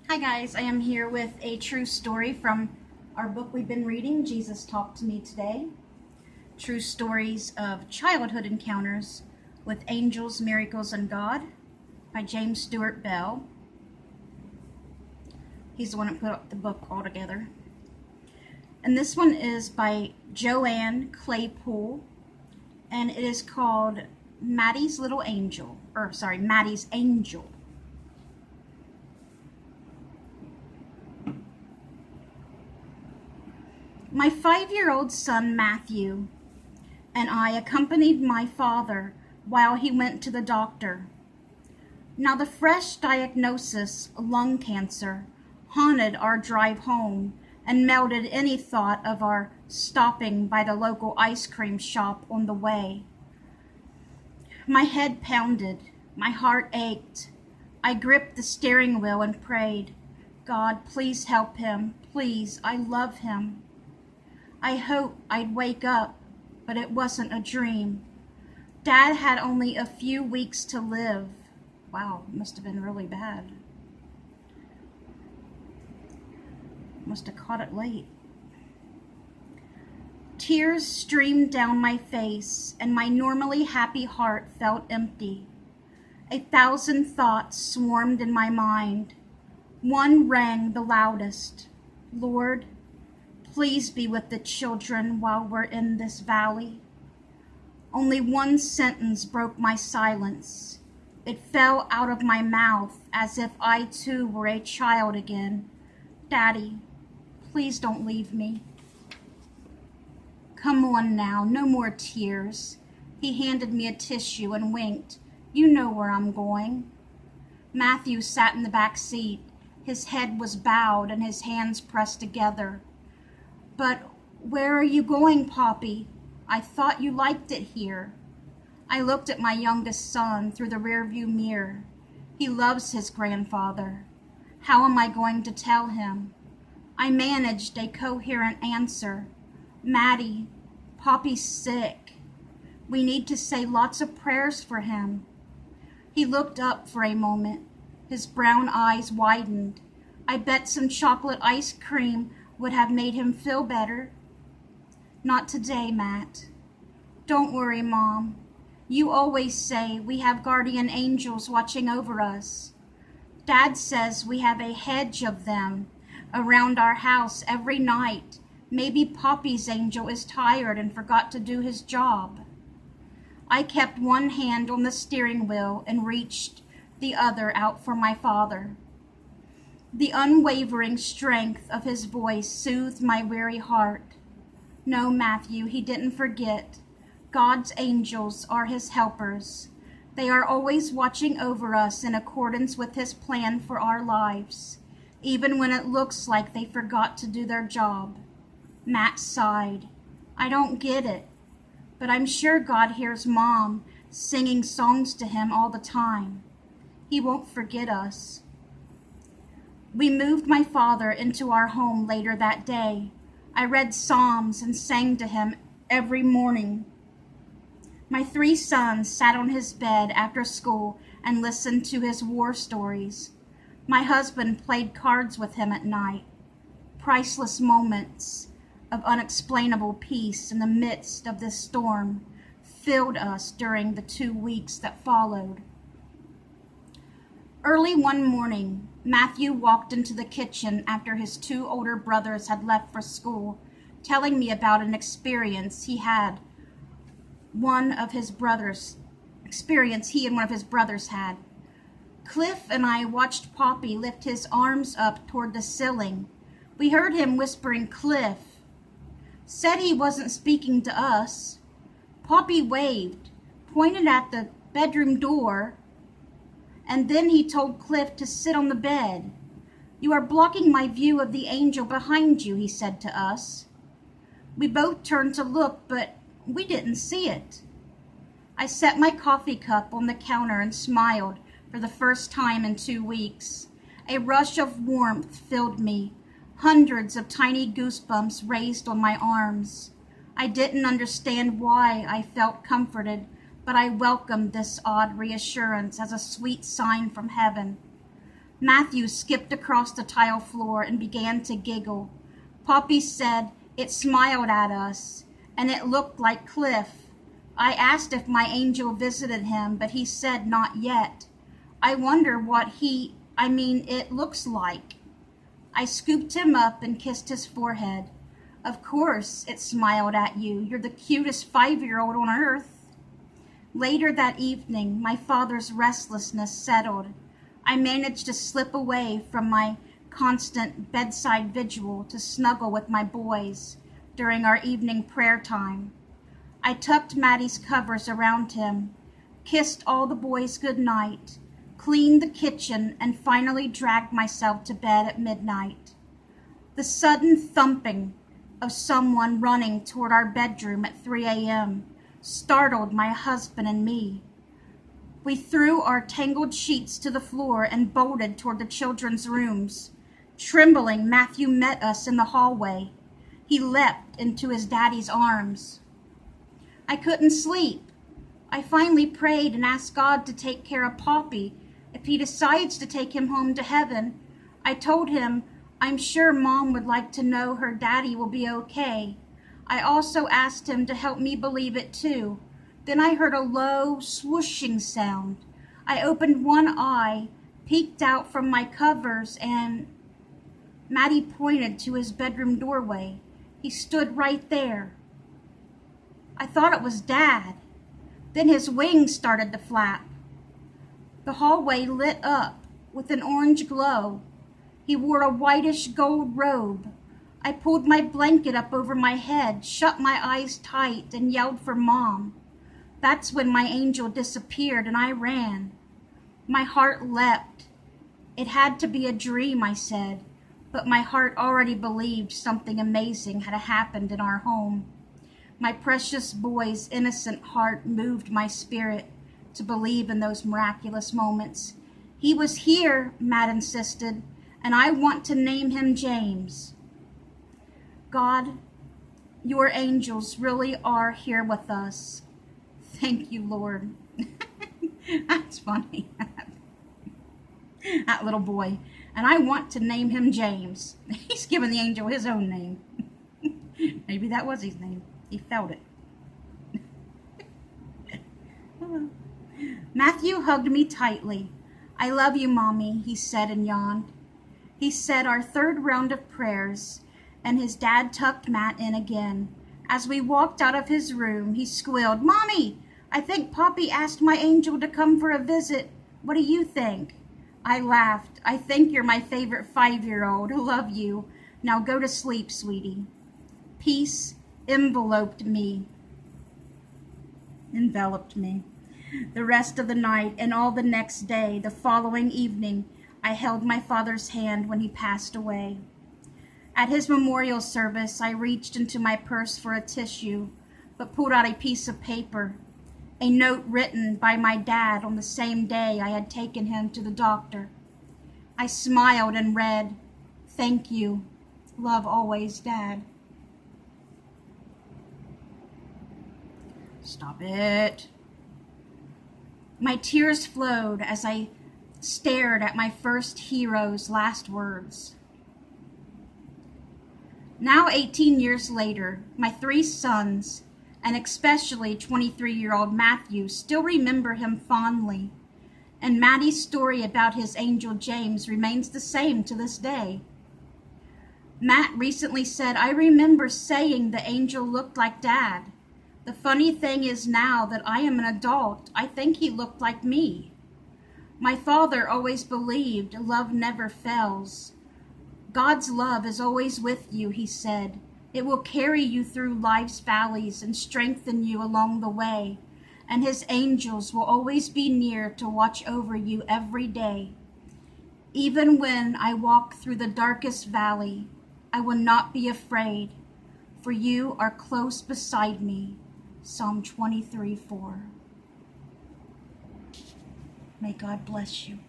Hi guys, I am here with a true story from our book we've been reading, Jesus Talked to Me Today. True Stories of Childhood Encounters with Angels, Miracles, and God by James Stuart Bell. He's the one that put up the book all together. And this one is by Joanne Claypool, and it is called Mattie's Angel. My 5-year-old son Matthew and I accompanied my father while he went to the doctor. Now the fresh diagnosis, lung cancer, haunted our drive home and melted any thought of our stopping by the local ice cream shop on the way. My head pounded, my heart ached. I gripped the steering wheel and prayed, God, please help him. Please, I love him. I hoped I'd wake up, but it wasn't a dream. Dad had only a few weeks to live. Wow, must have been really bad. Must have caught it late. Tears streamed down my face, and my normally happy heart felt empty. 1,000 thoughts swarmed in my mind. One rang the loudest. Lord, please be with the children while we're in this valley. Only one sentence broke my silence. It fell out of my mouth as if I too were a child again. Daddy, please don't leave me. Come on now, no more tears. He handed me a tissue and winked. You know where I'm going. Matthew sat in the back seat. His head was bowed and his hands pressed together. But where are you going, Poppy? I thought you liked it here. I looked at my youngest son through the rearview mirror. He loves his grandfather. How am I going to tell him? I managed a coherent answer. Mattie, Poppy's sick. We need to say lots of prayers for him. He looked up for a moment. His brown eyes widened. I bet some chocolate ice cream would have made him feel better. Not today, Matt. Don't worry, Mom. You always say we have guardian angels watching over us. Dad says we have a hedge of them around our house every night. Maybe Poppy's angel is tired and forgot to do his job. I kept one hand on the steering wheel and reached the other out for my father. The unwavering strength of his voice soothed my weary heart. No, Matthew, he didn't forget. God's angels are his helpers. They are always watching over us in accordance with his plan for our lives, even when it looks like they forgot to do their job. Matt sighed. I don't get it, but I'm sure God hears Mom singing songs to him all the time. He won't forget us. We moved my father into our home later that day. I read Psalms and sang to him every morning. My 3 sons sat on his bed after school and listened to his war stories. My husband played cards with him at night. Priceless moments of unexplainable peace in the midst of this storm filled us during the 2 weeks that followed. Early one morning, Matthew walked into the kitchen after his 2 older brothers had left for school, telling me about an experience he and one of his brothers had. Cliff and I watched Poppy lift his arms up toward the ceiling. We heard him whispering, Cliff. Said he wasn't speaking to us. Poppy waved, pointed at the bedroom door, and then he told Cliff to sit on the bed. You are blocking my view of the angel behind you, he said to us. We both turned to look, but we didn't see it. I set my coffee cup on the counter and smiled for the first time in 2 weeks. A rush of warmth filled me. Hundreds of tiny goosebumps raised on my arms. I didn't understand why I felt comforted, but I welcomed this odd reassurance as a sweet sign from heaven. Matthew skipped across the tile floor and began to giggle. Poppy said it smiled at us, and it looked like Cliff. I asked if my angel visited him, but he said not yet. I wonder what it looks like. I scooped him up and kissed his forehead. Of course, it smiled at you. You're the cutest 5-year-old on earth. Later that evening, my father's restlessness settled. I managed to slip away from my constant bedside vigil to snuggle with my boys during our evening prayer time. I tucked Mattie's covers around him, kissed all the boys good night, cleaned the kitchen, and finally dragged myself to bed at midnight. The sudden thumping of someone running toward our bedroom at 3 a.m. startled my husband and me. We threw our tangled sheets to the floor and bolted toward the children's rooms. Trembling, Matthew met us in the hallway. He leapt into his daddy's arms. I couldn't sleep. I finally prayed and asked God to take care of Poppy. If he decides to take him home to heaven, I told him I'm sure Mom would like to know her daddy will be okay. I also asked him to help me believe it too. Then I heard a low swooshing sound. I opened one eye, peeked out from my covers, and Mattie pointed to his bedroom doorway. He stood right there. I thought it was Dad. Then his wings started to flap. The hallway lit up with an orange glow. He wore a whitish gold robe. I pulled my blanket up over my head, shut my eyes tight, and yelled for Mom. That's when my angel disappeared and I ran. My heart leapt. It had to be a dream, I said, but my heart already believed something amazing had happened in our home. My precious boy's innocent heart moved my spirit to believe in those miraculous moments. He was here, Matt insisted, and I want to name him James. God, your angels really are here with us. Thank you, Lord. That's funny. That little boy. And I want to name him James. He's given the angel his own name. Maybe that was his name. He felt it. Matthew hugged me tightly. I love you, Mommy, he said and yawned. He said our third round of prayers, and his dad tucked Matt in again. As we walked out of his room, he squealed, Mommy, I think Poppy asked my angel to come for a visit. What do you think? I laughed. I think you're my favorite 5-year-old. I love you. Now go to sleep, sweetie. Peace enveloped me. The rest of the night and all the next day, the following evening, I held my father's hand when he passed away. At his memorial service, I reached into my purse for a tissue, but pulled out a piece of paper, a note written by my dad on the same day I had taken him to the doctor. I smiled and read, Thank you. Love always, Dad. Stop it. My tears flowed as I stared at my first hero's last words. Now 18 years later, my 3 sons, and especially 23-year-old Matthew, still remember him fondly, and Mattie's story about his angel James remains the same to this day. Matt recently said, I remember saying the angel looked like Dad. The funny thing is now that I am an adult, I think he looked like me. My father always believed love never fails. God's love is always with you, he said. It will carry you through life's valleys and strengthen you along the way, and his angels will always be near to watch over you every day. Even when I walk through the darkest valley, I will not be afraid, for you are close beside me. Psalm 23:4. May God bless you.